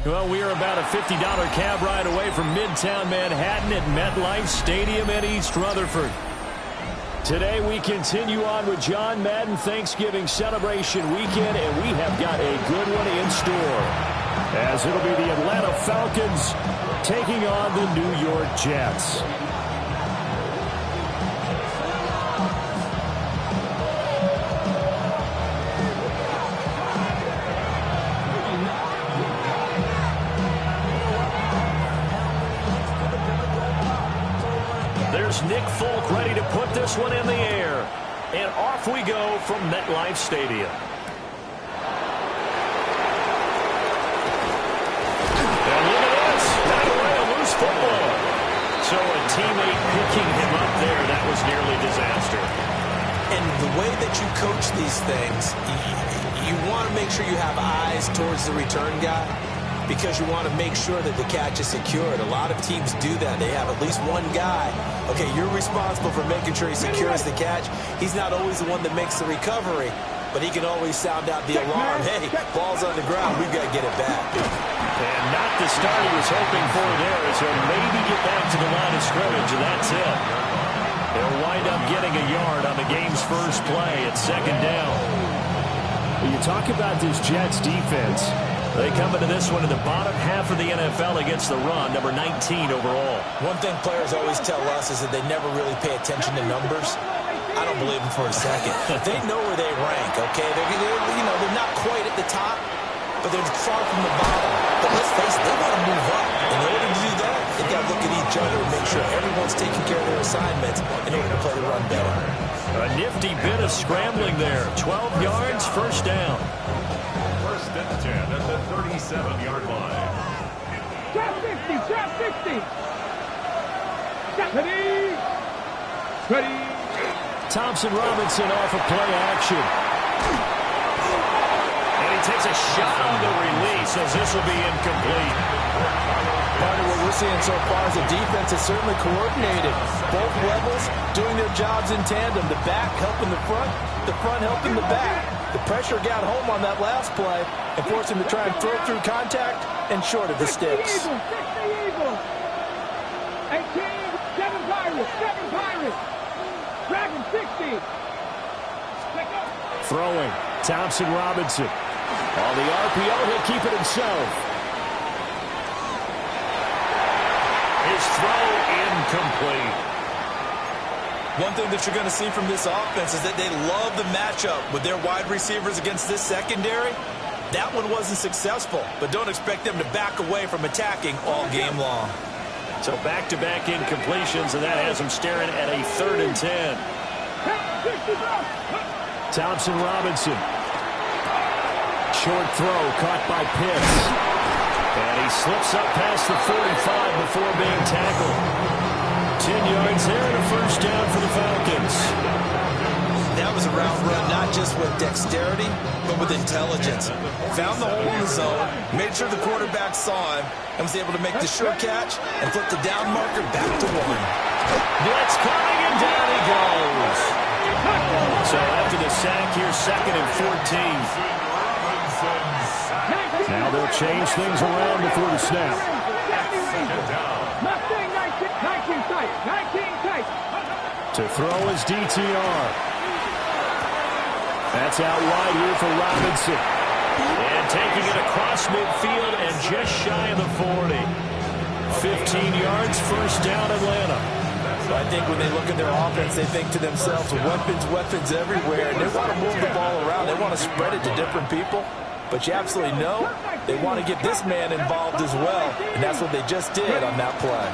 Well, we are about a $50 cab ride away from Midtown Manhattan at MetLife Stadium in East Rutherford. Today we continue on with John Madden Thanksgiving celebration weekend, and we have got a good one in store, as it'll be the Atlanta Falcons taking on the New York Jets. There's Nick Folk ready to put this one in the air. And off we go from MetLife Stadium. And look at this. Right away, a loose football. So a teammate picking him up there, that was nearly disaster. And the way that you coach these things, you want to make sure you have eyes towards the return guy, because you want to make sure that the catch is secured. A lot of teams do that. They have at least one guy. Okay, you're responsible for making sure he secures the catch. He's not always the one that makes the recovery, but he can always sound out the alarm. Hey, ball's on the ground. We've got to get it back. And not the start he was hoping for there, as he'll maybe get back to the line of scrimmage, and that's it. They'll wind up getting a yard on the game's first play at second down. When you talk about this Jets defense, they come into this one in the bottom half of the NFL against the run, number 19 overall. One thing players always tell us is that they never really pay attention to numbers. I don't believe them for a second. They know where they rank, okay? They're not quite at the top, but they're far from the bottom. But let's face it, they want to move up. In order to do that, they've got to look at each other and make sure everyone's taking care of their assignments in order to play the run better. A nifty bit of scrambling there. 12 yards, first down. First and 10 at the 37-yard line. Drop 50, drop 50. Ready. Ready. Thompson Robinson off of play action. And he takes a shot on the release, as this will be incomplete. Part of what we're seeing so far is the defense is certainly coordinated. Both levels doing their jobs in tandem. The back helping the front helping the back. The pressure got home on that last play and forced him to try and throw through contact and short of the sticks. 18, 7 Pirates, 7 Pirates. Dragon 60. Throwing, Thompson Robinson. On the RPO, he'll keep it himself. His throw incomplete. One thing that you're going to see from this offense is that they love the matchup with their wide receivers against this secondary. That one wasn't successful, but don't expect them to back away from attacking all game long. So back-to-back incompletions, and that has them staring at a 3rd and 10. Thompson Robinson. Short throw caught by Pitts. And he slips up past the 45 before being tackled. 10 yards there and a first down for the Falcons. That was a route run, not just with dexterity, but with intelligence. Found the hole in the zone, made sure the quarterback saw him, and was able to make the sure catch and flip the down marker back to 1. Blitz coming, and down he goes. So after the sack here, 2nd and 14. Now they'll change things around before the snap. 19 tight. To throw is DTR. That's out wide here for Robinson. And taking it across midfield and just shy of the 40. 15 yards, first down Atlanta. I think when they look at their offense, they think to themselves, weapons everywhere. And they want to move the ball around. They want to spread it to different people. But you absolutely know they want to get this man involved as well. And that's what they just did on that play.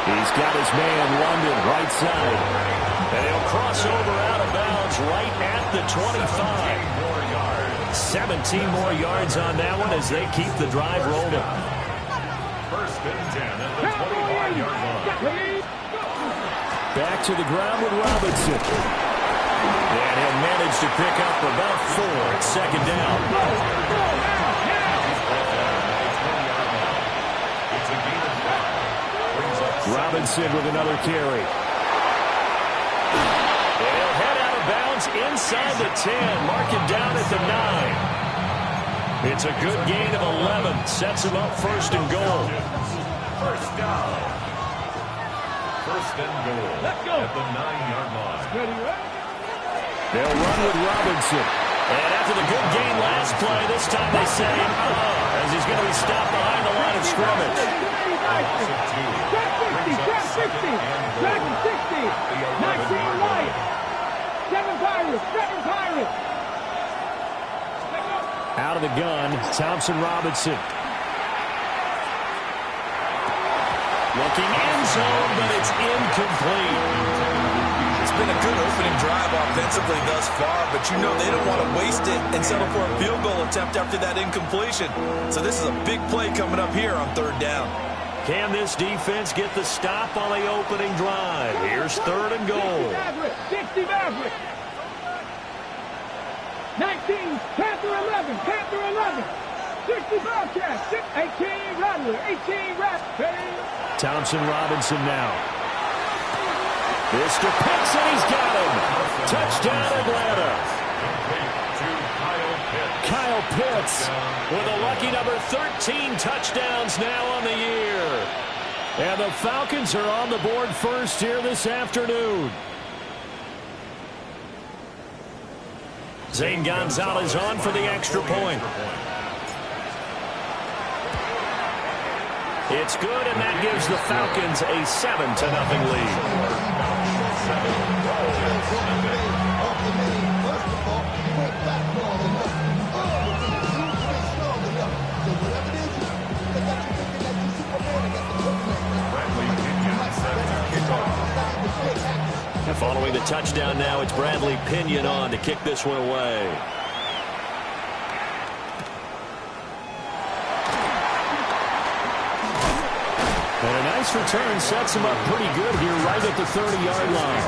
He's got his man, London, right side. And he'll cross over out of bounds right at the 25. 17 more yards on that one as they keep the drive rolling. First and 10 at the 25-yard line. Back to the ground with Robinson. And he'll manage to pick up about 4 at second down. Robinson with another carry. And he'll head out of bounds Falcons inside the 10. Mark it down at the 9. It's a good gain of 11. Sets them up first and goal. First down. First and goal. Let's go. At the 9-yard line. Ready, ready. They'll run with Robinson. And after the good gain last play, this time they say, as he's going to be stopped behind the line of scrimmage. Trap 50, trap 60, Dragon 60, 19 right. 7 Pirates, 7 Pirates. Out of the gun, Thompson Robinson. Looking end zone, but it's incomplete. It's been a good opening drive offensively thus far, but you know they don't want to waste it and settle for a field goal attempt after that incompletion. So this is a big play coming up here on third down. Can this defense get the stop on the opening drive? Here's third and goal. 60 Maverick. 19, Panther 11, Panther 11. 60 Bobcat, 18 Rattler, 18 Rattler. Thompson Robinson now. Mr. Pitts, and he's got him. Touchdown, Atlanta. Kyle Pitts with a lucky number 13 touchdowns now on the year. And the Falcons are on the board first here this afternoon. Zane Gonzalez on for the extra point. It's good, and that gives the Falcons a 7-0 lead. Following the touchdown now, it's Bradley Pinion on to kick this one away. And a nice return sets him up pretty good here right at the 30-yard line.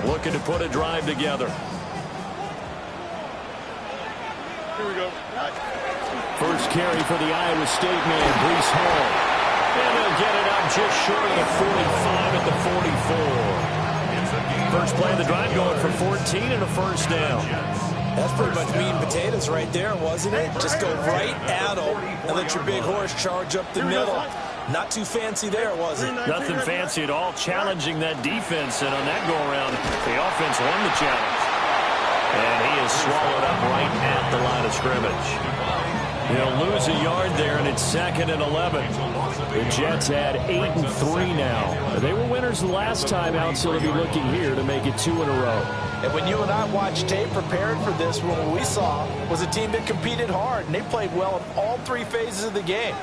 Looking to put a drive together. Here we go. First carry for the Iowa State man, Breece Hall. And they'll get it up just short of the 45 at the 44. First play of the drive going for 14 and a first down. That's pretty much meat and potatoes right there, wasn't it? Just go right at them and let your big horse charge up the middle. Not too fancy there, was it? Nothing fancy at all, challenging that defense. And on that go-around, the offense won the challenge. And he is swallowed up right at the line of scrimmage. They'll lose a yard there, and it's 2nd and 11. The Jets had 8-3 now. They were winners the last time out, so they'll be looking here to make it 2 in a row. And when you and I watched tape prepared for this, what we saw was a team that competed hard, and they played well in all 3 phases of the game.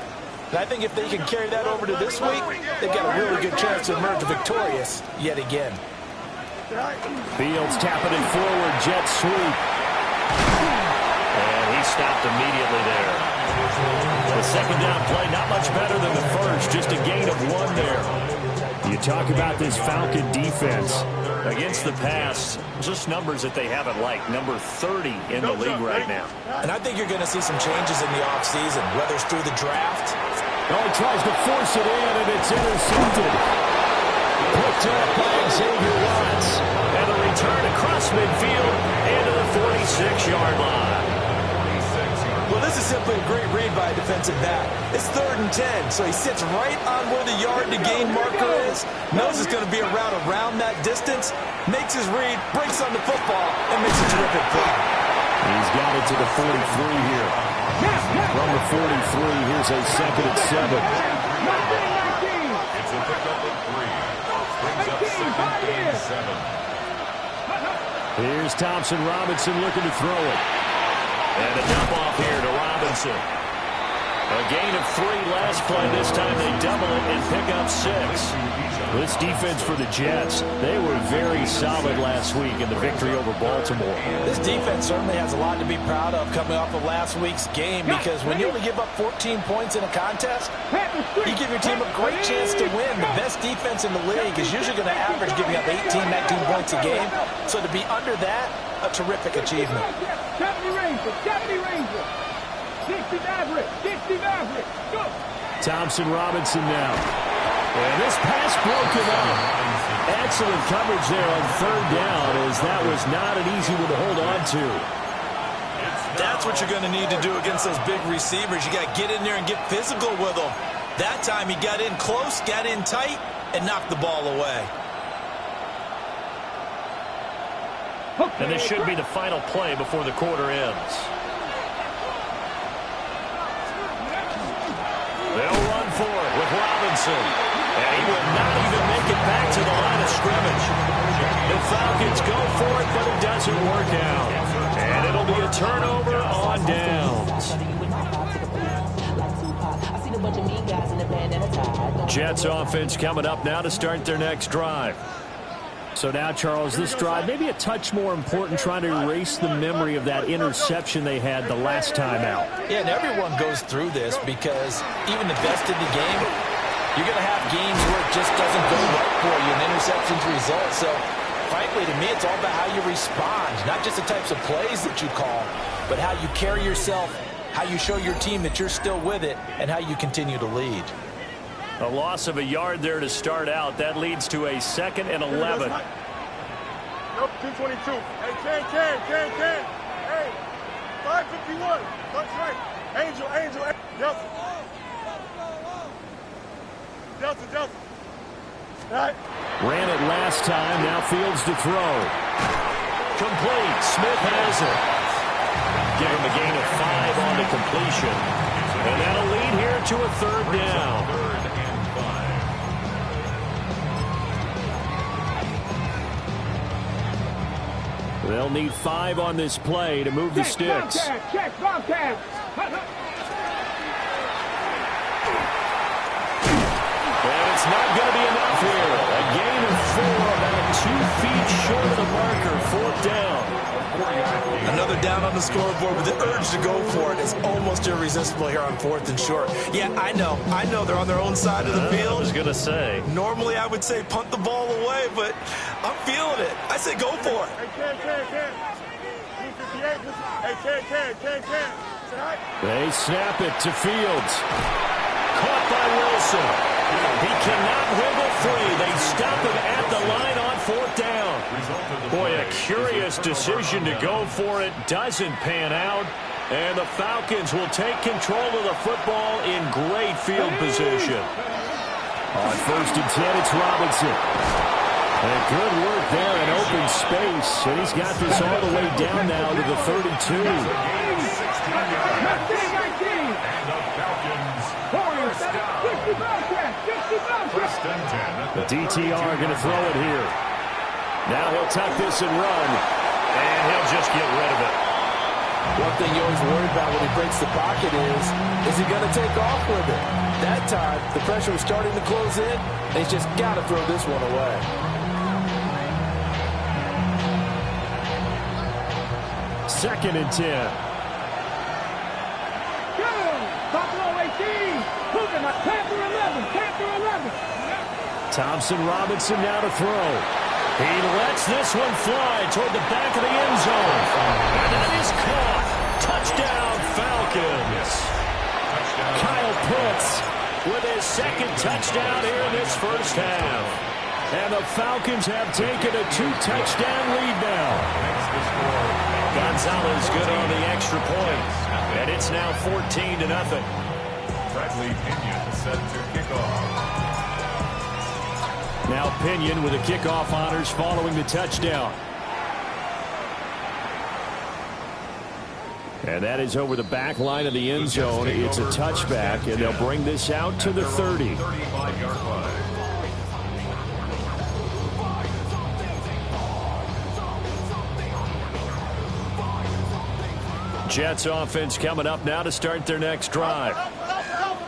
And I think if they can carry that over to this week, they've got a really good chance to emerge victorious yet again. Fields tapping it forward, jet sweep. And he stopped immediately there. The second down play, not much better than the first, just a gain of 1 there. You talk about this Falcon defense. Against the pass, just numbers that they haven't liked. Number 30 in the league right now. And I think you're going to see some changes in the offseason, whether it's through the draft. Oh, he tries to force it in, and it's intercepted. Picked up by Xavier Watts. And a return across midfield into the 46-yard line. Well, this is simply a great read by a defensive back. It's 3rd and 10, so he sits right on where the yard-to-gain marker is, knows it's going to be a route around that distance, makes his read, breaks on the football, and makes a terrific play. He's got it to the 43 here. From the 43, here's a 2nd and 7. It's a pickup of 3. Brings up 2nd and 7. Here's Thompson Robinson looking to throw it. And a dump off here to Robinson. A gain of 3 last play. This time they double it and pick up 6. This defense for the Jets, they were very solid last week in the victory over Baltimore. This defense certainly has a lot to be proud of coming off of last week's game, because when you only give up 14 points in a contest, you give your team a great chance to win. The best defense in the league is usually going to average giving up 18, 19 points a game. So to be under that a terrific achievement. 70 Ranger, 70 Ranger. 60 Maverick, 60 Maverick. Go. Thompson Robinson now. And this pass broken up. Excellent coverage there on third down, as that was not an easy one to hold on to. That's what you're going to need to do against those big receivers. You got to get in there and get physical with them. That time he got in close, got in tight, and knocked the ball away. And this should be the final play before the quarter ends. They'll run for it with Robinson. And he will not even make it back to the line of scrimmage. The Falcons go for it, but it doesn't work out. And it'll be a turnover on downs. Jets offense coming up now to start their next drive. So now, Charles, this drive maybe a touch more important, trying to erase the memory of that interception they had the last time out. Yeah, and everyone goes through this because even the best in the game, you're going to have games where it just doesn't go right for you, and interceptions result. So, frankly, to me, it's all about how you respond, not just the types of plays that you call, but how you carry yourself, how you show your team that you're still with it, and how you continue to lead. A loss of a yard there to start out. That leads to a 2nd and 11. Nope, 222. Hey, Ken. Hey, 551. That's right. Angel. Delta. All right. Ran it last time. Now Fields to throw. Complete. Smith has it. Give him a gain of 5 on the completion. And that'll lead here to a 3rd down. They'll need 5 on this play to move the sticks. Check, Bobcat. And it's not going to be enough here. A gain of 4, about 2 feet short of the marker. 4th down. Another down on the scoreboard, but the urge to go for it is almost irresistible here on 4th and short. Yeah, I know they're on their own side of the field. I was going to say. Normally I would say punt the ball away, but I'm feeling it. I say go for it. Hey, Ken. 258. Hey, Ken. Say hi. They snap it to Fields. Caught by Wilson. He cannot wiggle free. They stop him at the line on 4th down. Boy, a curious decision to go for it. Doesn't pan out. And the Falcons will take control of the football in great field position. On 1st and 10, it's Robinson. And good work there in open space. And he's got this all the way down now to the 32. The DTR going to throw it here. Now he'll tuck this and run. And he'll just get rid of it. One thing you always worry about when he breaks the pocket is he going to take off with it? That time, the pressure was starting to close in, and he's just got to throw this one away. Second and 10. Go! Buffalo 18. Moving like Panther 11. Thompson Robinson now to throw. He lets this one fly toward the back of the end zone. And that is caught. Touchdown, Falcons. Kyle Pitts with his 2nd touchdown here in this first half. And the Falcons have taken a 2-touchdown lead now. Gonzalez good on the extra point. And it's now 14-0. Bradley Pinion set to kick off. Now Pinion with the kickoff honors following the touchdown. And that is over the back line of the end zone. It's a touchback, and they'll bring this out to the 30. 35-yard line. Jets offense coming up now to start their next drive.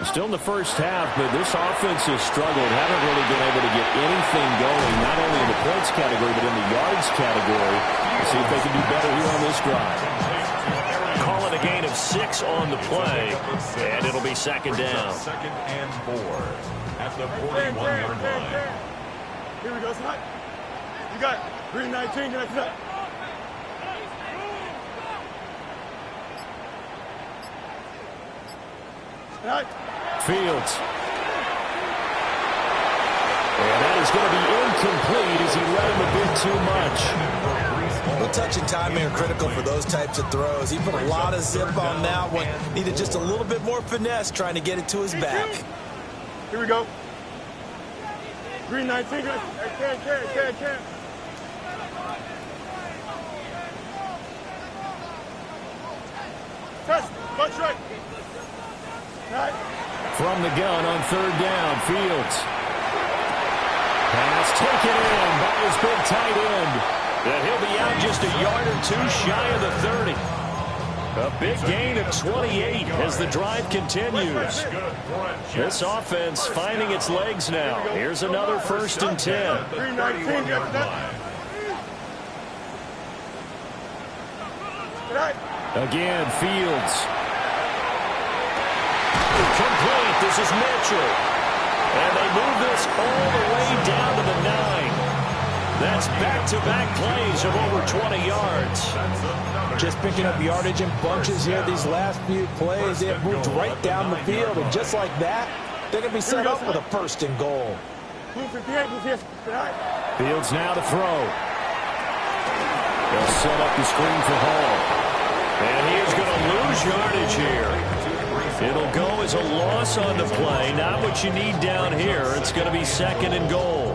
Still in the first half, but this offense has struggled. Haven't really been able to get anything going, not only in the points category, but in the yards category. We'll see if they can do better here on this drive. Call it a gain of 6 on the play, and it'll be 2nd down. 2nd and 4 at the 41-yard line. Here we go, son. You got green 19. Get that. Right. Fields. And that is going to be incomplete as he led him a bit too much. Well, touch and timing are critical for those types of throws. He put a lot of zip on that one. Needed just a little bit more finesse trying to get it to his back. Here we go. 319. Can. Test. Punch right. Right. From the gun on third down, Fields. Pass taken in by his big tight end. And he'll be out just a yard or two shy of the 30. A big gain of 28 as the drive continues. This offense finding its legs now. Here's another 1st and 10. 319. Right. Again, Fields. Complete. This is Mitchell. And they move this all the way down to the 9. That's back-to-back plays of over 20 yards. Just picking up yardage in bunches here these last few plays. They have moved right down the field, and just like that, they're going to be set up with a 1st and goal. Fields now to throw. They'll set up the screen for Hall. And he is going to lose yardage here. It'll go as a loss on the play. Not what you need down here. It's going to be 2nd and goal.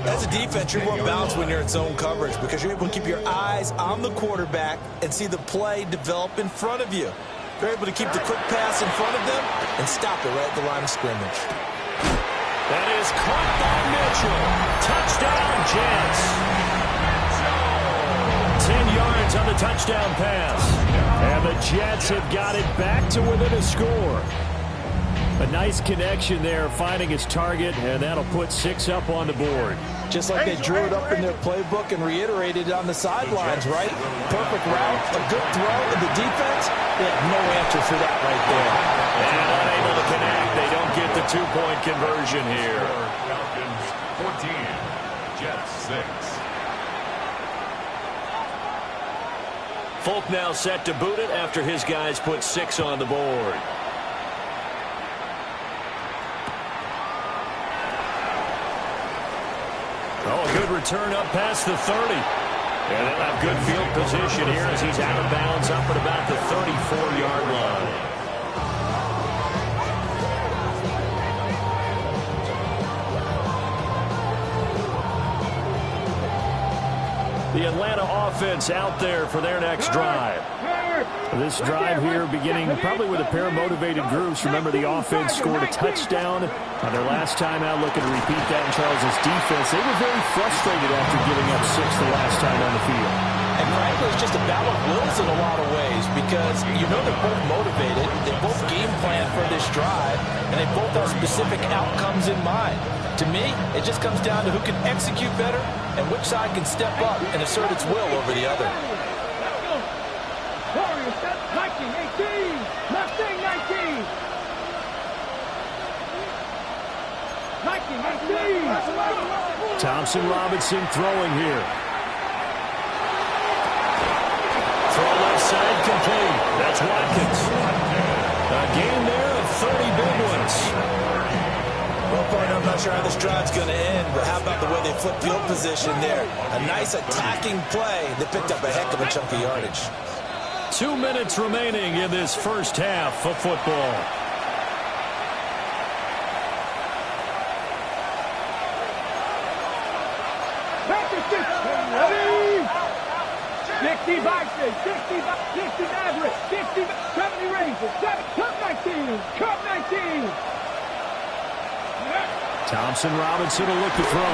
As a defense, you're more balanced when you're in zone coverage because you're able to keep your eyes on the quarterback and see the play develop in front of you. You're able to keep the quick pass in front of them and stop it right at the line of scrimmage. That is caught by Mitchell. Touchdown, Jets. 10 yards on the touchdown pass. And the Jets have got it back to within a score. A nice connection there, finding his target, and that'll put 6 up on the board. Just like they drew it up in their playbook and reiterated it on the sidelines, right? Perfect route, a good throw, and the defense, they have no answer for that right there. And unable to connect. They don't get the 2-point conversion here. Falcons 14, Jets 6. Folk now set to boot it after his guys put 6 on the board. Oh, a good return up past the 30. And they'll have good field position here as he's out of bounds up at about the 34-yard line. The Atlanta offense out there for their next drive. This drive here beginning probably with a pair of motivated groups. Remember, the offense scored a touchdown on their last time out, looking to repeat that in Charles' defense. They were very frustrated after giving up 6 the last time on the field. And frankly, it's just a battle of wills in a lot of ways because you know they're both motivated, they both game plan for this drive, and they both have specific outcomes in mind. To me, it just comes down to who can execute better and which side can step up and assert its will over the other. Warriors, 19, 18. Mustang, 19. 19. Thompson Robinson throwing here. Throw left side complete. That's Watkins. A gain there of 30 big ones. Well, partner, I'm not sure how this drive's going to end, but how about the way they flip field position there? A nice attacking play. They picked up a heck of a chunk of yardage. 2 minutes remaining in this first half of football. Ready? 60 Bison, 60 Maverick, 60, 70 Rangers, 7, Cup 19, Cup 19. Thompson Robinson will look to throw. A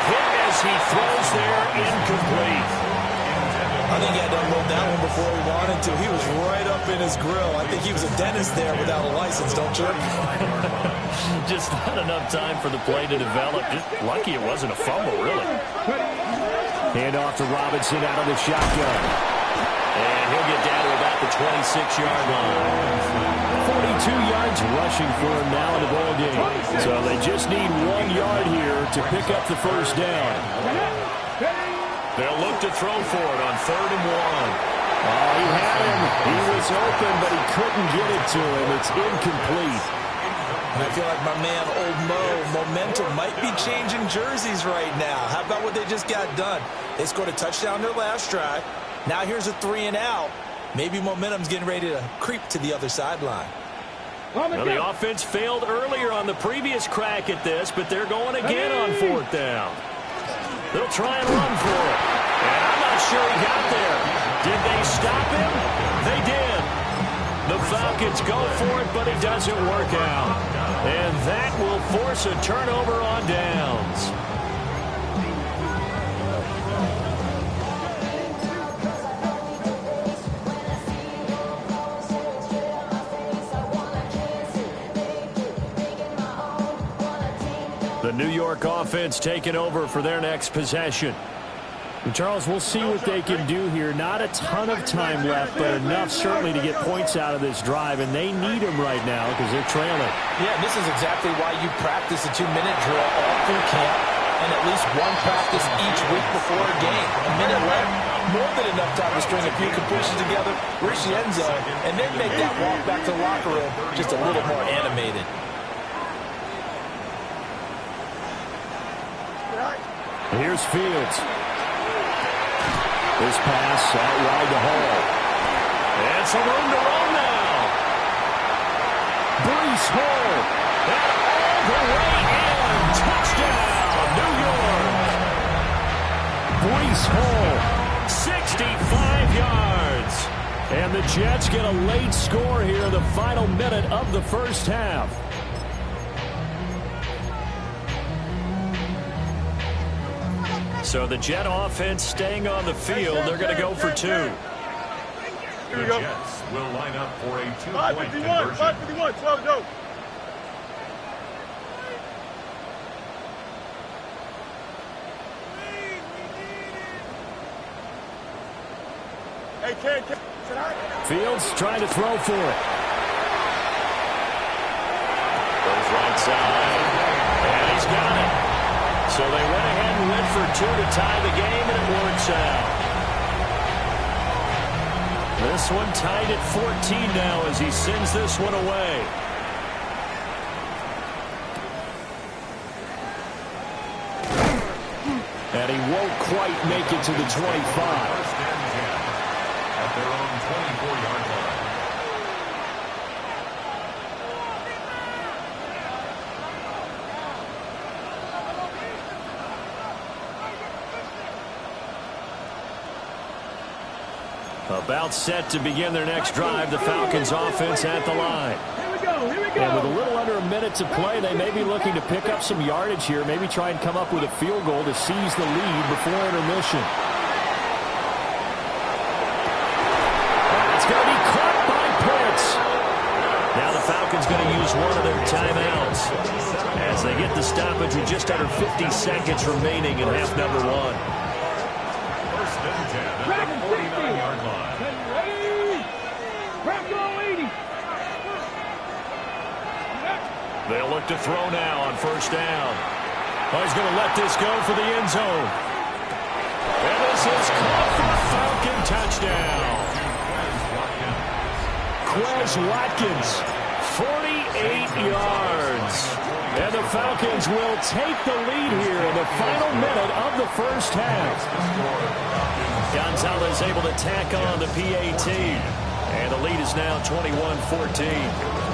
hit as he throws there, incomplete. I think he had to unload that one before he wanted to. He was right up in his grill. I think he was a dentist there without a license, don't you? Just not enough time for the play to develop. Just lucky it wasn't a fumble, really. Hand off to Robinson out of the shotgun. And he'll get down to about the 26-yard line. 42 yards rushing for him now in the ball game. So they just need 1 yard here to pick up the first down. They'll look to throw for it on 3rd and 1. Oh, he had him. He was open, but he couldn't get it to him. It's incomplete. And I feel like my man, Old Mo, momentum might be changing jerseys right now. How about what they just got done? They scored a touchdown their last drive. Now here's a 3-and-out. Maybe momentum's getting ready to creep to the other sideline. Well, the offense failed earlier on the previous crack at this, but they're going again on 4th down. They'll try and run for it. And I'm not sure he got there. Did they stop him? They did. The Falcons go for it, but it doesn't work out. And that will force a turnover on downs. The New York offense taking over for their next possession. And Charles, we'll see what they can do here. Not a ton of time left, but enough certainly to get points out of this drive, and they need them right now because they're trailing. Yeah, this is exactly why you practice a 2-minute drill all through camp and at least one practice each week before a game. A minute left, more than enough time to string a few completions together, reach the end zone, and then make that walk back to the locker room just a little more animated. Here's Fields. This pass out wide to Hall. And some room to run now. Breece Hall. And all the way in. Touchdown, New York. Breece Hall, 65 yards. And the Jets get a late score here in the final minute of the first half. So the Jet offense staying on the field. They're going to go for 2. The Jets will line up for a 2-point conversion. 551, 12 go. Hey, Ken. Fields trying to throw for it. Goes right side. And he's got it. So they went ahead and went for 2 to tie the game, and it works out. This one tied at 14 now as he sends this one away. And he won't quite make it to the 25. First and 10 at their own 24-yard line. About set to begin their next drive, the Falcons offense at the line. Here we go, here we go. And with a little under a minute to play, they may be looking to pick up some yardage here, maybe try and come up with a field goal to seize the lead before intermission. And it's going to be caught by Pitts. Now the Falcons going to use one of their timeouts as they get the stoppage with just under 50 seconds remaining in half number 1. First and 10 at the 49-yard line. They'll look to throw now on first down. Oh, he's going to let this go for the end zone. And this is caught for a Falcon touchdown. Quez Watkins, 48 yards. And the Falcons will take the lead here in the final minute of the first half. Gonzalez able to tack on the PAT. And the lead is now 21-14.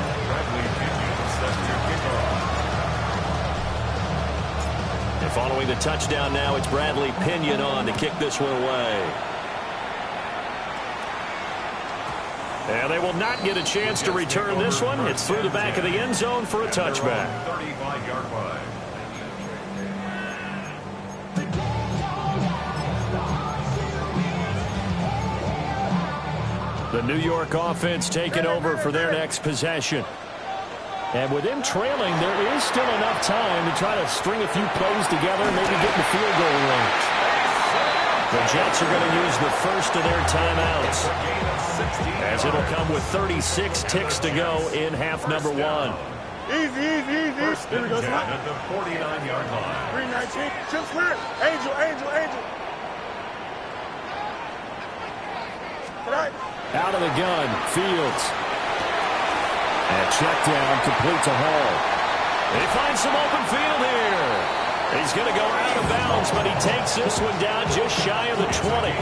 And following the touchdown now, it's Bradley Pinion on to kick this one away. And they will not get a chance to return this one. It's through the back of the end zone for a touchback. 35-yard line. The New York offense taking over for their next possession. And with them trailing, there is still enough time to try to string a few plays together and maybe get in the field goal range. The Jets are going to use the first of their timeouts, as it'll come with 36 ticks to go in half number 1. Easy. First and 10 at the 49-yard line. 319. Chips clear. Angel. Out of the gun, Fields. And check down, complete to Hall. They find some open field here. He's going to go out of bounds, but he takes this one down just shy of the 20.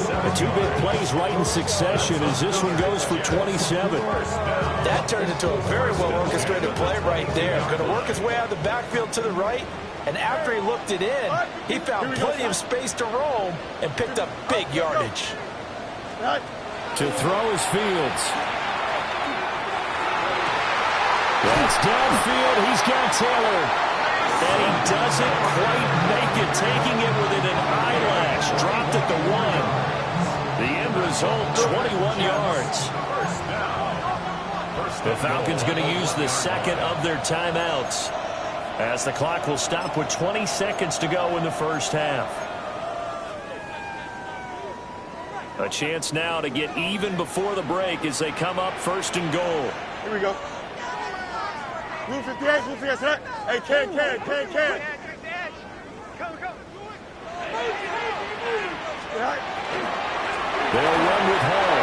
The two big plays right in succession as this one goes for 27. That turned into a very well-orchestrated play right there. Going to work his way out of the backfield to the right, and after he looked it in, he found plenty of space to roam and picked up big yardage. To throw is Fields. That's downfield. He's got Taylor. And he doesn't quite make it, taking it within an eyelash. Dropped at the 1. The end result, 21 yards. The Falcons going to use the second of their timeouts, as the clock will stop with 20 seconds to go in the first half. A chance now to get even before the break as they come up first and goal. Here we go. Blue 58, blue 58. Hey, can. They'll run with Hall.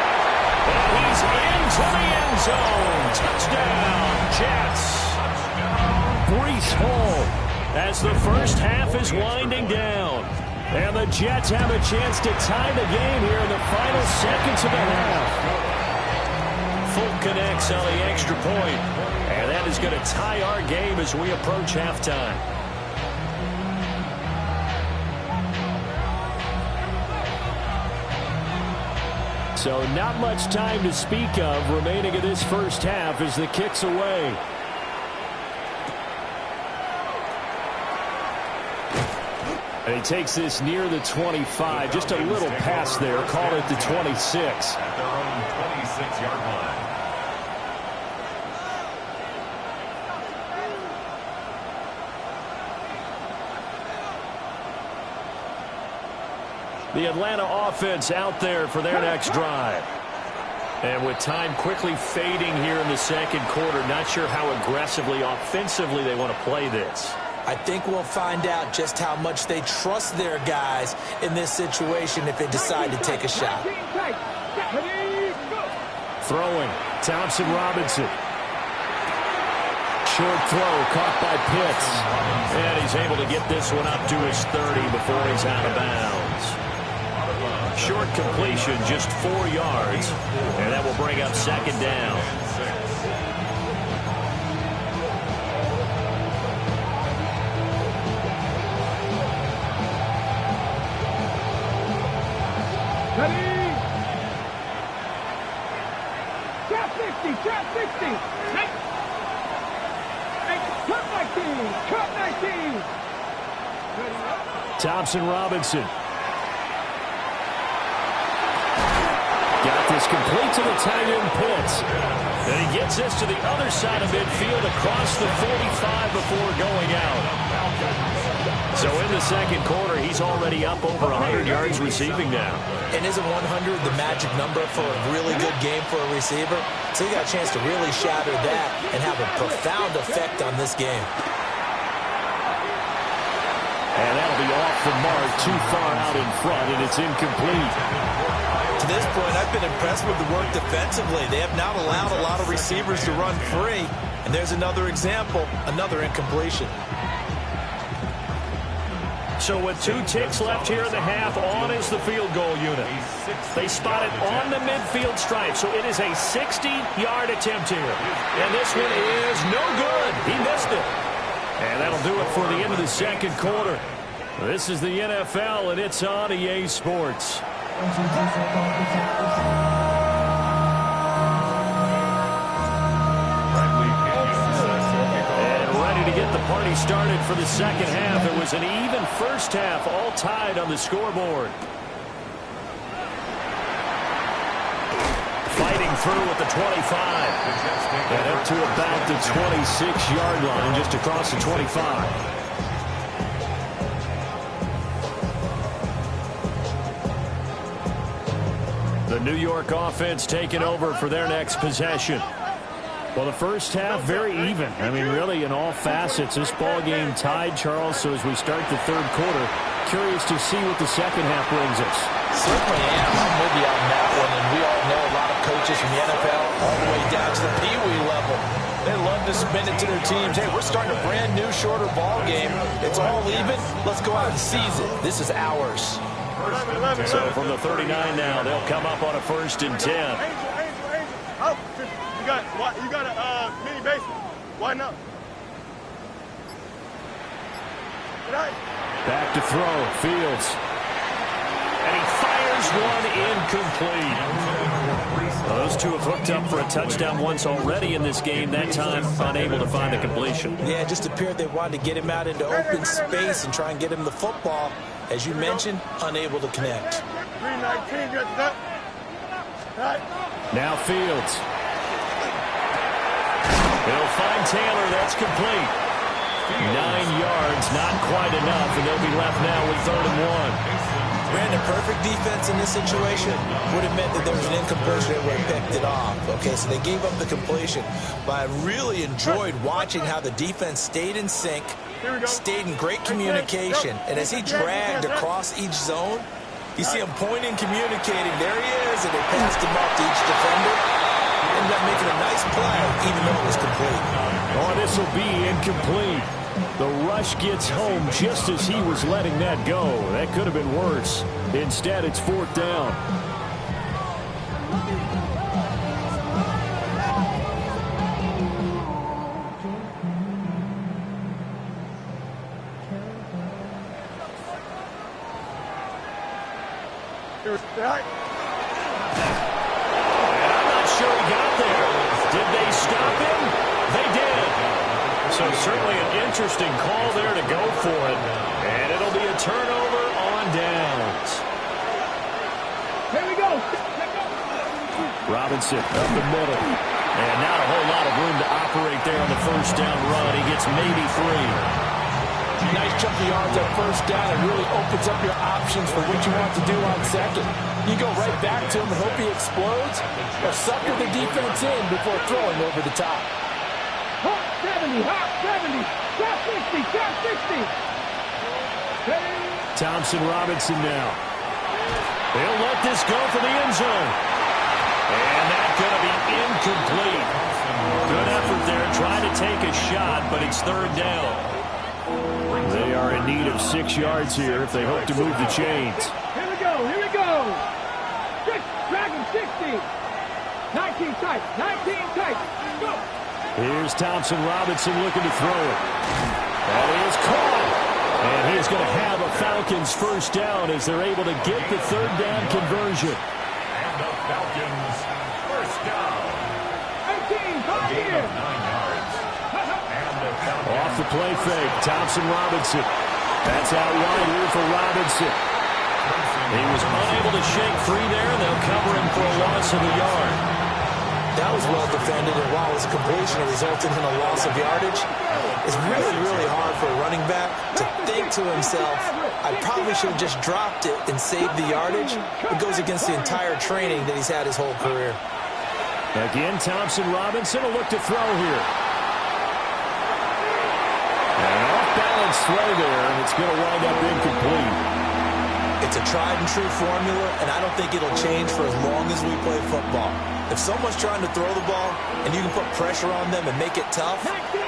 And he's into the end zone. Touchdown, Jets. Breece Hall as the first half is winding down. And the Jets have a chance to tie the game here in the final seconds of the half. Full connects on the extra point. And that is going to tie our game as we approach halftime. So not much time to speak of remaining in this first half as the kick's away. And he takes this near the 25. Just a little pass there. Call it the 26. At their own 26-yard line. The Atlanta offense out there for their next drive. And with time quickly fading here in the second quarter, not sure how aggressively, offensively they want to play this. I think we'll find out just how much they trust their guys in this situation if they decide to take a shot. Throwing, Thompson Robinson. Short throw caught by Pitts. And he's able to get this one up to his 30 before he's out of bounds. Short completion, just 4 yards. And that will bring up second down. Ready? Trap 60, trap 60. Cut 19. Thompson Robinson. Got this complete to the tight end Pitts. And he gets this to the other side of midfield across the 45 before going out. So in the second quarter, he's already up over 100 yards receiving now. And isn't 100 the magic number for a really good game for a receiver? So he got a chance to really shatter that and have a profound effect on this game. And that'll be off the mark, too far out in front, and it's incomplete. To this point, I've been impressed with the work defensively. They have not allowed a lot of receivers to run free. And there's another example, another incompletion. So with 2 ticks left here in the half, on is the field goal unit. They spot it on the midfield stripe, so it is a 60-yard attempt here. And this one is no good. He missed it. And that'll do it for the end of the second quarter. This is the NFL, and it's on EA Sports. To get the party started for the second half. It was an even first half, all tied on the scoreboard. Fighting through at the 25. And up to about the 26-yard line, just across the 25. The New York offense taking over for their next possession. Well, the first half, very even. I mean, really, in all facets, this ball game tied, Charles. So as we start the third quarter, curious to see what the second half brings us. Certainly am. I'm with you on that one. And we all know a lot of coaches from the NFL all the way down to the Pee-wee level. They love to spin it to their teams. Hey, we're starting a brand new, shorter ball game. It's all even. Let's go out and seize it. This is ours. So from the 39 now, they'll come up on a 1st and 10. Angel. Oh, you got a mini basement. Why not? Back to throw, Fields. And he fires one incomplete. Those two have hooked up for a touchdown once already in this game. That time, unable to find the completion. Yeah, it just appeared they wanted to get him out into open space and try and get him the football. As you mentioned, unable to connect. 319, gets that. Now Fields. He'll find Taylor. That's complete. 9 yards, not quite enough, and they'll be left now with 3rd and 1. Brandon, perfect defense in this situation would have meant that there was an incompletion that would have picked it off. Okay, so they gave up the completion. But I really enjoyed watching how the defense stayed in sync, stayed in great communication, and as he dragged across each zone, you see him pointing, communicating. There he is, and they passed him up to each defender. Ended up making a nice play, even though it was complete. Oh, this will be incomplete. The rush gets home just as he was letting that go. That could have been worse. Instead, it's 4th down. I'm not sure he got there. Did they stop him? They did. So certainly an interesting call there to go for it. And it'll be a turnover on downs. Here we go. Robinson up the middle. And not a whole lot of room to operate there on the 1st down run. He gets maybe 3. Nice chunk of yards at 1st down. It really opens up your options for what you want to do on 2nd. You go right back to him and hope he explodes, or sucker the defense in before throwing over the top. Hot 70, hot 70, shot 60, shot 60. Thompson Robinson now. They'll let this go for the end zone. And that's going to be incomplete. Good effort there, trying to take a shot, but it's 3rd down. They are in need of 6 yards here if they hope to move the chains. Here we go, here we go. Dragon 60. 19 tight, 19 tight. Go. Here's Thompson Robinson looking to throw it. That is caught. And he's going to have a Falcons 1st down as they're able to get the 3rd down conversion. And the Falcons 1st down. 18, 5 here. 9 yards. And the Falcons. Off the play fake, Thompson Robinson. That's out wide here for Robinson. He was unable to shake free there, and they'll cover him for a loss of a yard. That was well defended, and while it was a completion, it resulted in a loss of yardage. It's really, really hard for a running back to think to himself, I probably should have just dropped it and saved the yardage. It goes against the entire training that he's had his whole career. Again, Thompson Robinson will look to throw here. An off-balance throw there, and it's going to wind up incomplete. It's a tried-and-true formula, and I don't think it'll change for as long as we play football. If someone's trying to throw the ball and you can put pressure on them and make it tough,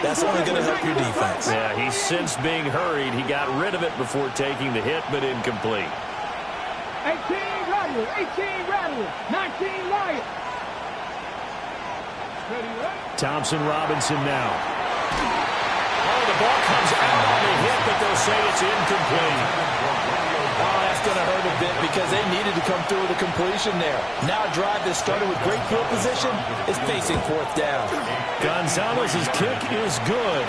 that's only going to help your defense. Yeah, he's since being hurried. He got rid of it before taking the hit, but incomplete. 18 Rattler, 18 Rattler, 19 Lion. Thompson Robinson now. Oh, the ball comes out on the hit, but they'll say it's incomplete. Oh, that's going to hurt a bit because they needed to come through with a completion there. Now a drive that started with great field position is facing 4th down. Gonzalez's kick is good.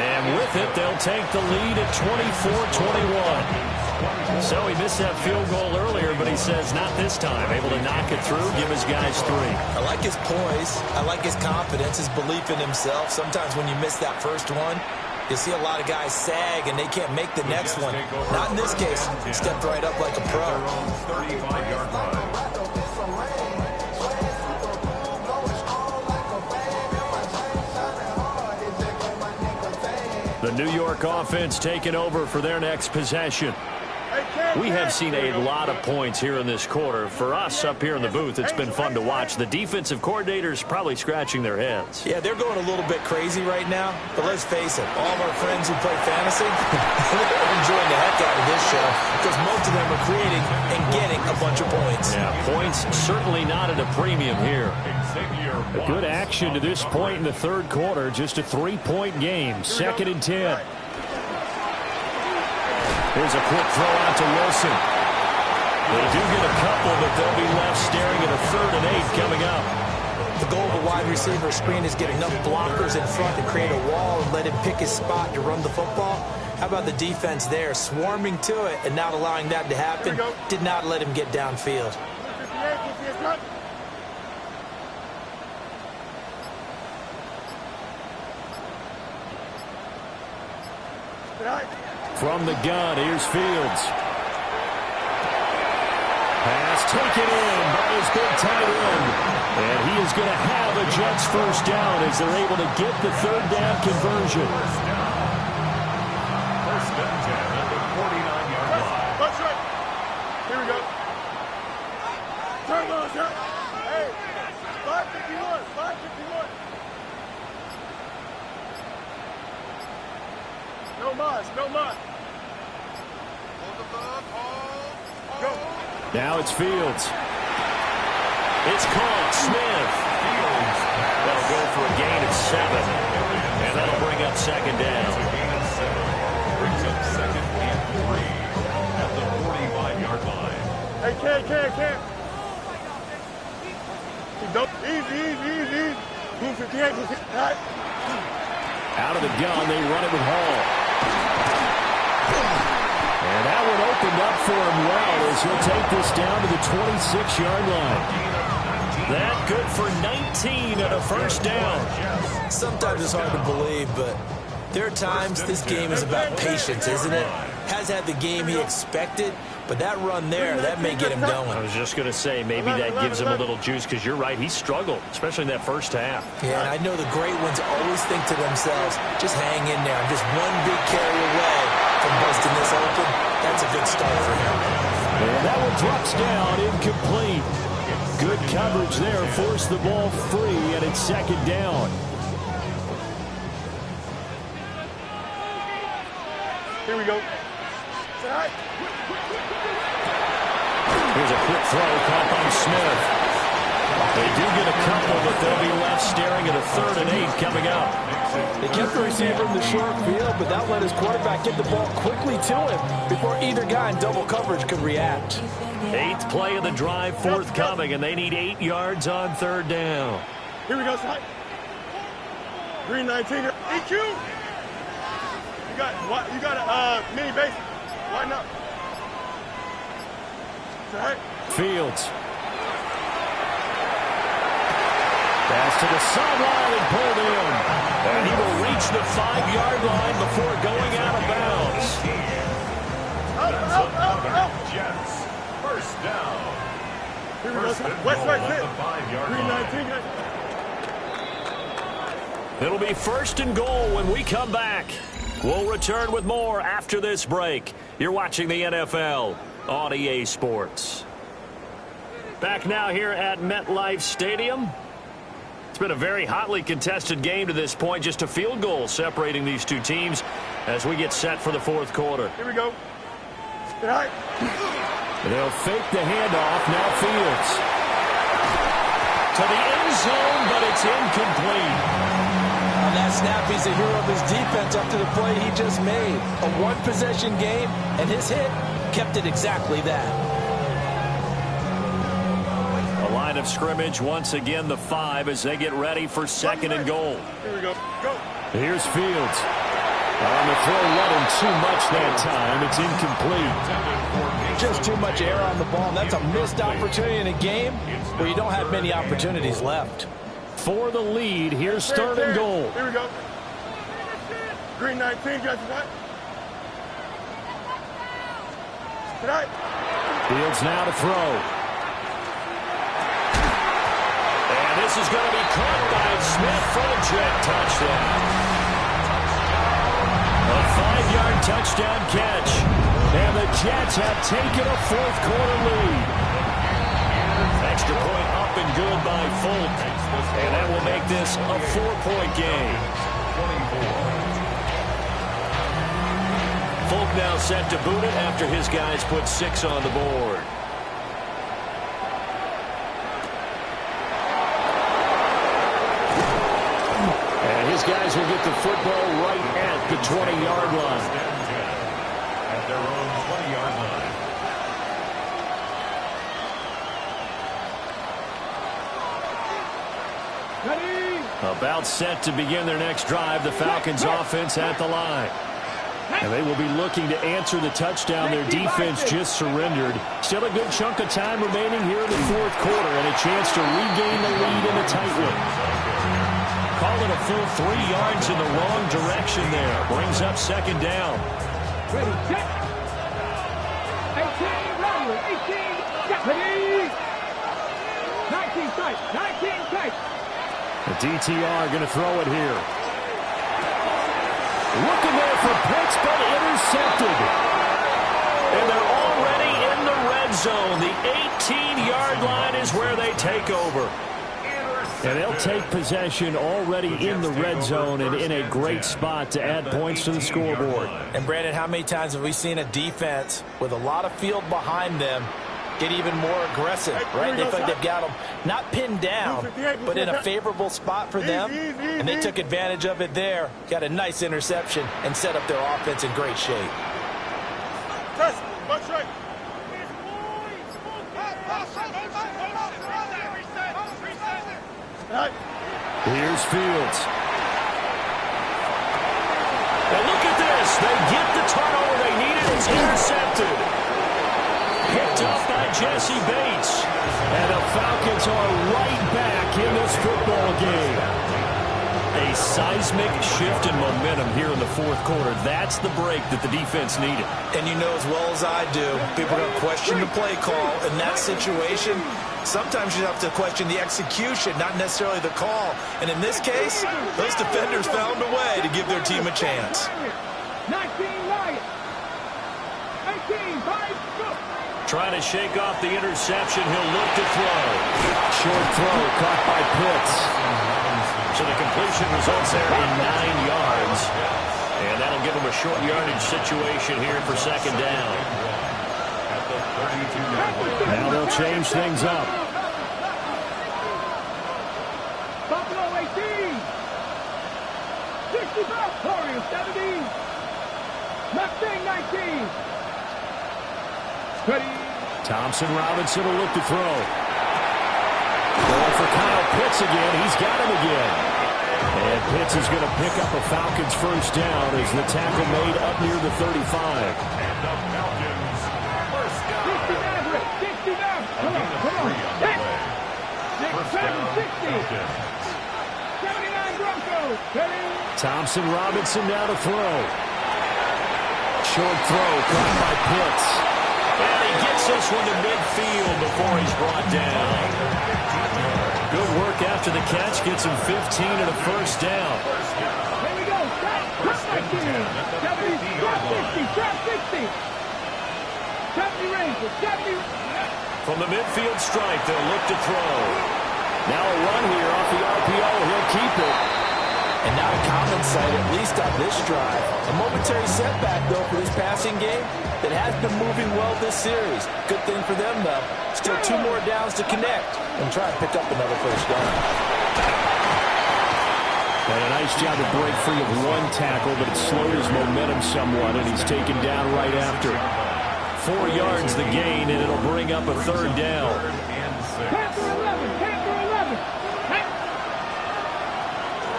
And with it, they'll take the lead at 24-21. So he missed that field goal earlier, but he says not this time. Able to knock it through, give his guys 3. I like his poise. I like his confidence, his belief in himself. Sometimes when you miss that first one, you see a lot of guys sag and they can't make the next one. Not in this case. Stepped right up like a pro. 35-yard line. The New York offense taking over for their next possession. We have seen a lot of points here in this quarter. For us up here in the booth, it's been fun to watch. The defensive coordinators probably scratching their heads. Yeah, they're going a little bit crazy right now. But let's face it, all of our friends who play fantasy, they're enjoying the heck out of this show because most of them are creating and getting a bunch of points. Yeah, points certainly not at a premium here. Good action to this point in the third quarter. Just a 3-point game. 2nd and 10. Here's a quick throw out to Wilson. They do get a couple, but they'll be left staring at a 3rd and 8 coming up. The goal of a wide receiver screen is get enough blockers in front to create a wall and let him pick his spot to run the football. How about the defense there, swarming to it and not allowing that to happen? Did not let him get downfield. From the gun, here's Fields. Pass taken in by his big tight end. And he is going to have a Jets first down as they're able to get the 3rd down conversion. First and 10 at the 49-yard line. That's right. Here we go. Turn on, turn. Hey, 551, 551. No mas, no mas. Go. Now it's Fields. It's caught. Smith. That'll go for a gain of 7. And that'll bring up 2nd down. Brings up 2nd and 3 at the 45-yard line. Hey, Cam. Easy. Move 58, move 58. Right. Out of the gun, they run it with Hall. And that one opened up for him well as he'll take this down to the 26-yard line. That good for 19 and a first down. Sometimes it's hard to believe, but there are times this game is about patience, isn't it? Has had the game he expected, but that run there, that may get him going. I was just going to say, maybe that gives him a little juice because you're right, he struggled, especially in that first half. Yeah, and I know the great ones always think to themselves, just hang in there. I'm just one big carry away from busting this open. That's a good start for him. And that one drops down, incomplete. Good coverage there, forced the ball free, and it's 2nd down. Here we go. Here's a quick throw caught by Smith. They do get a couple, but they'll be left staring at a 3rd and 8 coming up. They kept the receiver in the short field, but that let his quarterback get the ball quickly to him before either guy in double coverage could react. 8th play of the drive forthcoming, and they need 8 yards on 3rd down. Here we go, Sly. Green 19. EQ. You got a mini base. Why not? Right. Fields. Pass to the sideline and pulled in. And he will reach the 5-yard line before going out of bounds. Out. Jets. First down. Here we go. West right there. Green 19. It'll be 1st and goal when we come back. We'll return with more after this break. You're watching the NFL on EA Sports. Back now here at MetLife Stadium. It's been a very hotly contested game to this point. Just a field goal separating these two teams as we get set for the 4th quarter. Here we go. Right. They'll fake the handoff. Now Fields. To the end zone, but it's incomplete. On that snap, he's a hero of his defense after the play he just made. A one-possession game, and his hit kept it exactly that. A line of scrimmage once again, the 5 as they get ready for 2nd and goal. Here we go. Go. Here's Fields. On the throw, let him too much that time. It's incomplete. Just too much air on the ball. And that's a missed opportunity in a game where you don't have many opportunities left. For the lead, here's 3rd and goal. Here we go. Green 19, got you that? Tonight. Fields now to throw. And this is going to be caught by Smith for a jet touchdown. A 5-yard touchdown catch. And the Jets have taken a fourth quarter lead. Extra point up and good by Folk. And that will make this a 4-point game. Folk now set to boot it after his guys put 6 on the board. And his guys will get the football right at the 20-yard line. At their own 20-yard line. About set to begin their next drive. The Falcons offense at the line. And they will be looking to answer the touchdown their defense just surrendered. Still a good chunk of time remaining here in the fourth quarter and a chance to regain the lead in a tight one. Call it a full 3 yards in the wrong direction there. Brings up second down. Ready, set. 18, Rattler, 18, set. Ready. 19 tight, 19 tight. The DTR going to throw it here. Looking there for Pitts, but intercepted. And they're already in the red zone. The 18-yard line is where they take over. And they'll take possession already in the red zone and in a great spot to add points to the scoreboard. And, Brandon, how many times have we seen a defense with a lot of field behind them get even more aggressive, right? They feel like they've got them not pinned down, but in a favorable spot for them, and they took advantage of it there, got a nice interception, and set up their offense in great shape. Here's Fields. And look at this. They get the turnover they needed. It's intercepted. Picked up by Jesse Bates. And the Falcons are right back in this football game. A seismic shift in momentum here in the fourth quarter. That's the break that the defense needed. And you know as well as I do, people are going to question the play call in that situation. Sometimes you have to question the execution, not necessarily the call. And in this case, those defenders found a way to give their team a chance. 19 right. 18, 5, go. Trying to shake off the interception. He'll look to throw. Short throw caught by Pitts. So the completion results there in 9 yards. And that'll give him a short yardage situation here for second down. Now they'll change things up. Buffalo 18. 65. Warriors 70. Mustang 19. 20. Thompson Robinson will look to throw. Going for Kyle Pitts again. He's got him again. And Pitts is going to pick up a Falcons first down as the tackle made up near the 35. And the Falcons first down. 60 down. Come on. 60. 79 Broncos. Thompson Robinson now to throw. Short throw caught by Pitts. And he gets this one to midfield before he's brought down. Good work after the catch. Gets him 15 and a first down. Here we go. Stop 19. 70. Drop 60. Drop 60. 70 Rangers. 70. From the midfield stripe, they'll look to throw. Now a run here off the RPO. He'll keep it. And not a common sight, at least on this drive. A momentary setback, though, for this passing game that has been moving well this series. Good thing for them, though. Still 2 more downs to connect and try and pick up another first down. And a nice job to break free of one tackle, but it slowed his momentum somewhat, and he's taken down right after. 4 yards the gain, and it'll bring up a third down. Panther 11. Panther 11.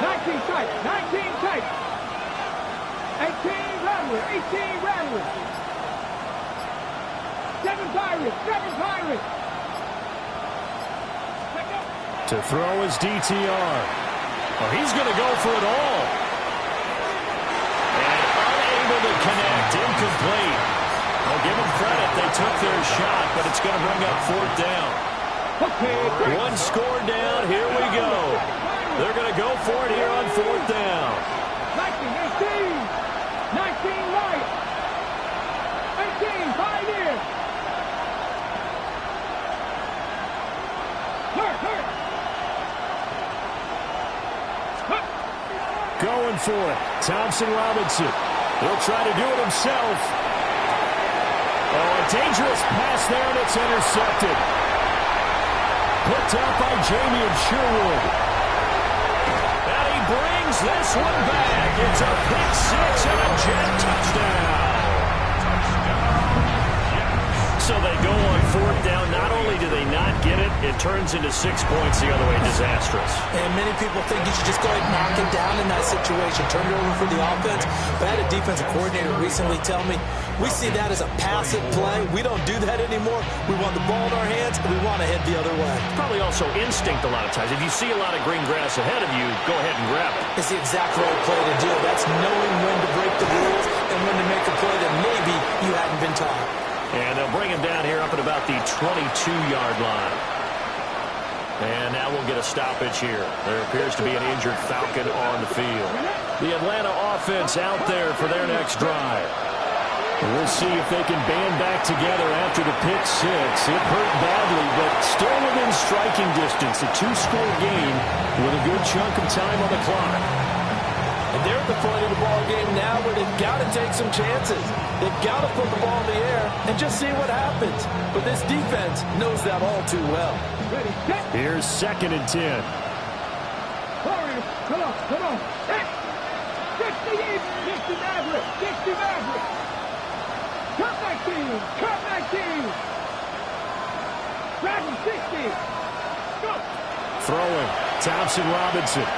19 tight. 19 tight. 18 Rattler. 18 Rattler. 7 Pirates. 7 Pirates. To throw is DTR. Oh, he's going to go for it all. And unable to connect. Incomplete. I'll give them credit. They took their shot, but it's going to bring up fourth down. Okay. One score down. Here we go. They're going to go for it here on fourth down. 19, 18. 19 right. 18. going for it. Thompson Robinson. He'll try to do it himself. Oh, a dangerous pass there, and it's intercepted. Picked up by Jamie Sherwood. And he brings this one back. It's a pick six and a Jet touchdown. So they go on fourth down. Not only do they not get it, it turns into 6 points the other way. Disastrous. And many people think you should just go ahead and knock it down in that situation. Turn it over for the offense. But I had a defensive coordinator recently tell me, we see that as a passive play. We don't do that anymore. We want the ball in our hands, and we want to head the other way. Probably also instinct a lot of times. If you see a lot of green grass ahead of you, go ahead and grab it. It's the exact right play to do. That's knowing when to break the rules and when to make a play that maybe you hadn't been taught. And they'll bring him down here up at about the 22-yard line. And now we'll get a stoppage here. There appears to be an injured Falcon on the field. The Atlanta offense out there for their next drive. We'll see if they can band back together after the pick six. It hurt badly, but still within striking distance. A two-score game with a good chunk of time on the clock. And they're at the point of the ball game now where they've got to take some chances. They've got to put the ball in the air and just see what happens. But this defense knows that all too well. Here's 2nd and 10. Come on. 60 Maverick. 60 Maverick. Cut 19. Grab him, 60. Go. Throwing. Thompson Robinson.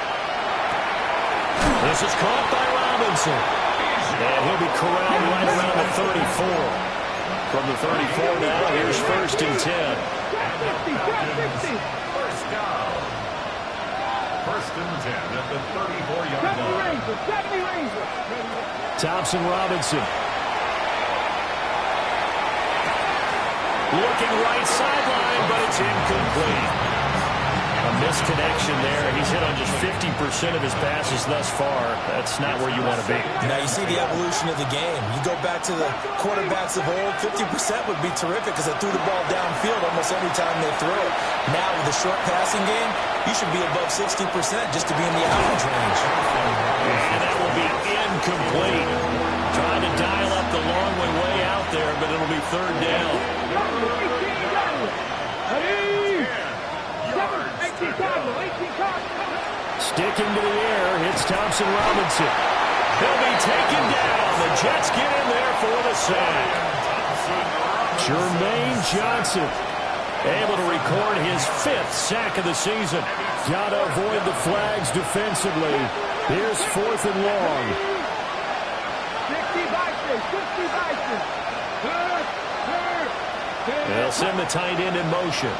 This is caught by Robinson. And he'll be corralled right around the 34. From the 34 now, here's 1st and 10. First down. 1st and 10 at the 34-yard line. 70 Rangers. Thompson Robinson. Looking right sideline, but it's incomplete. A misconnection there. He's hit on just 50% of his passes thus far. That's not where you want to be. Now you see the evolution of the game. You go back to the quarterbacks of old, 50% would be terrific because they threw the ball downfield almost every time they threw it. Now with the short passing game, you should be above 60% just to be in the average range. And that will be incomplete. Trying to dial up the long way out there, but it'll be 3rd down. Sticking to the air, hits Thompson Robinson. He'll be taken down. The Jets get in there for the sack. Jermaine Johnson able to record his 5th sack of the season. Got to avoid the flags defensively. Here's 4th and long. 60 They'll send the tight end in motion.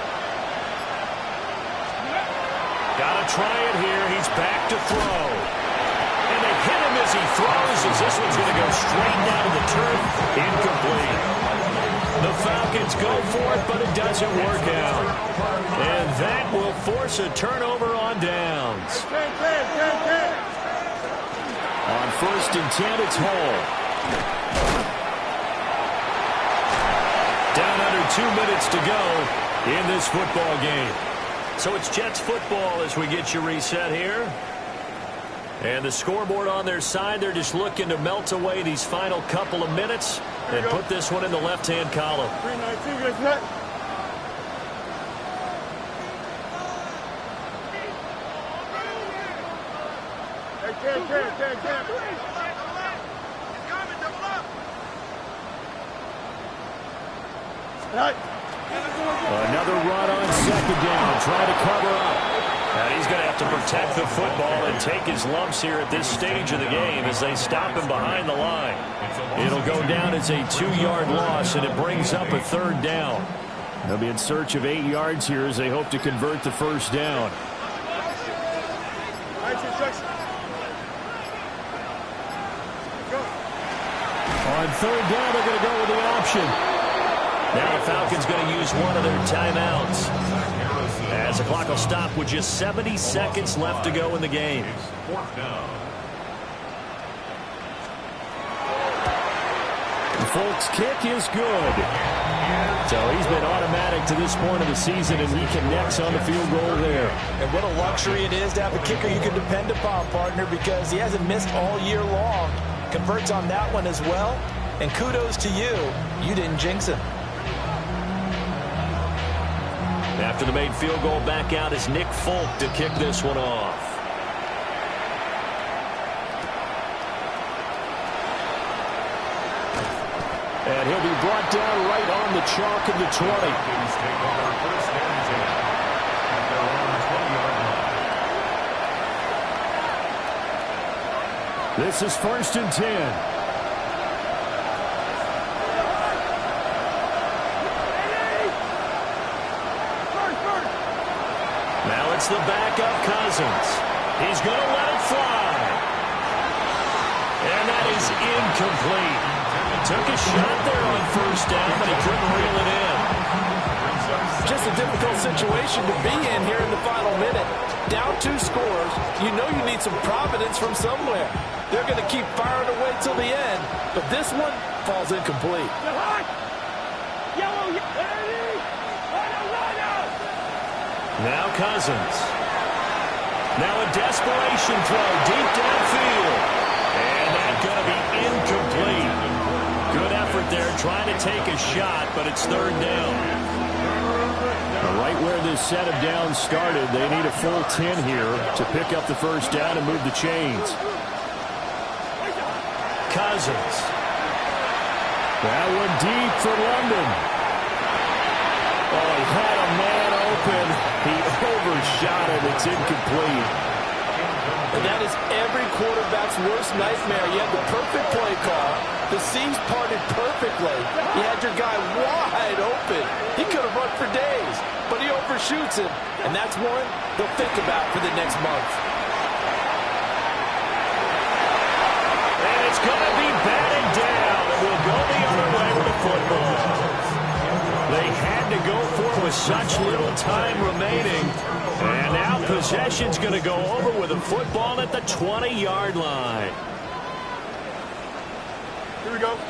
Got to try it here. He's back to throw. And they hit him as he throws, as this one's going to go straight down to the turf. Incomplete. The Falcons go for it, but it doesn't work out. And that will force a turnover on downs. On 1st and 10, it's Hall. Down under 2 minutes to go in this football game. So it's Jets football as we get you reset here. And the scoreboard on their side, they're just looking to melt away these final couple of minutes and put this one in the left-hand column. 319, get set. Another run on 2nd down, trying to cover up. And he's going to have to protect the football and take his lumps here at this stage of the game as they stop him behind the line. It'll go down as a 2-yard loss, and it brings up a 3rd down. They'll be in search of 8 yards here as they hope to convert the 1st down. On 3rd down, they're going to go with the option. Now the Falcons going to use one of their timeouts, as the clock will stop with just 70 seconds left to go in the game. The Folks kick is good. So he's been automatic to this point of the season, and he connects on the field goal there. And what a luxury it is to have a kicker you can depend upon, partner, because he hasn't missed all year long. Converts on that one as well. And kudos to you. You didn't jinx him. After the made field goal, back out is Nick Folk to kick this one off. And he'll be brought down right on the chalk of the 20. This is 1st and 10. Now it's the backup Cousins. He's going to let it fly. And that is incomplete. Took a shot there on 1st down, but he couldn't reel it in. Just a difficult situation to be in here in the final minute. Down 2 scores. You know you need some providence from somewhere. They're going to keep firing away till the end, but this one falls incomplete. Now Cousins. Now a desperation throw deep downfield. And that's going to be incomplete. Good effort there trying to take a shot, but it's 3rd down. Right where this set of downs started, they need a full 10 here to pick up the 1st down and move the chains. Cousins. That one deep for London. Oh, he had a man open. He overshot it. It's incomplete. And that is every quarterback's worst nightmare. You had the perfect play call. The seams parted perfectly. You had your guy wide open. He could have run for days, but he overshoots it. And that's one they'll think about for the next month. And it's going to be batted down. And we'll go the other way with the football. They had to go for it with such little time remaining. And now possession's going to go over with a football at the 20-yard line. Here we go. You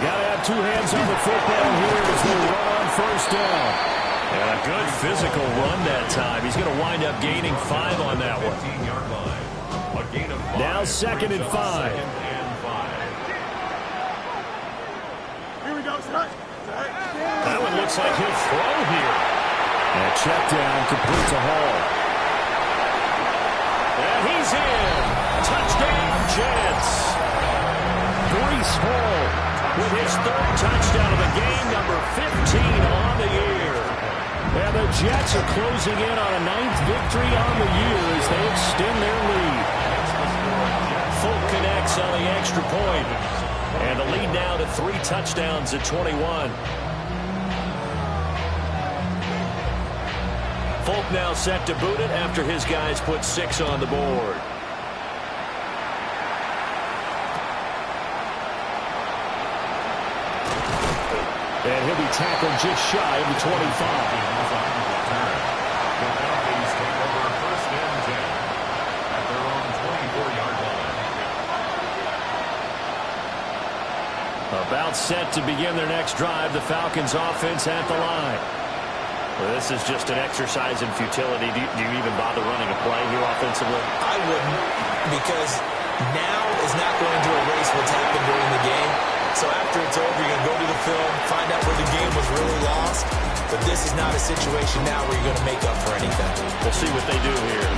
got to have 2 hands on the football here as they run on 1st down. And a good physical run that time. He's going to wind up gaining 5 on that one. Now 2nd and 5. Here we go, Scott. That one looks like he'll throw here. And a check down complete to Hall. And he's in. Touchdown, Jets. Breece Hall with his 3rd touchdown of the game, number 15 on the year. And the Jets are closing in on a 9th victory on the year as they extend their lead. Folk connects on the extra point. And the lead now to 3 touchdowns at 21. Folk now set to boot it after his guys put 6 on the board. And he'll be tackled just shy of the 25. About set to begin their next drive, the Falcons offense at the line. Well, this is just an exercise in futility. Do you even bother running a play here offensively? I wouldn't, because now is not going to erase what's happened during the game. So after it's over, you're going to go to the film, find out where the game was really lost. But this is not a situation now where you're going to make up for anything. We'll see what they do here.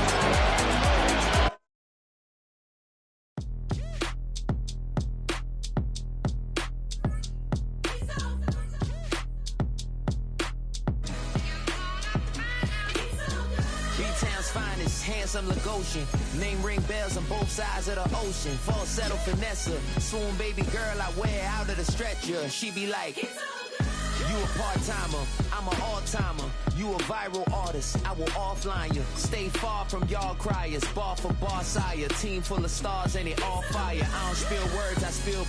Handsome Lagosian, name ring bells on both sides of the ocean. Falsetto Vanessa, swoon baby girl I wear out of the stretcher. She be like, you a part-timer, I'm an all-timer. You a viral artist, I will offline you. Stay far from y'all criers, bar for bar sire. Team full of stars and it all fire. I don't spill words, I spill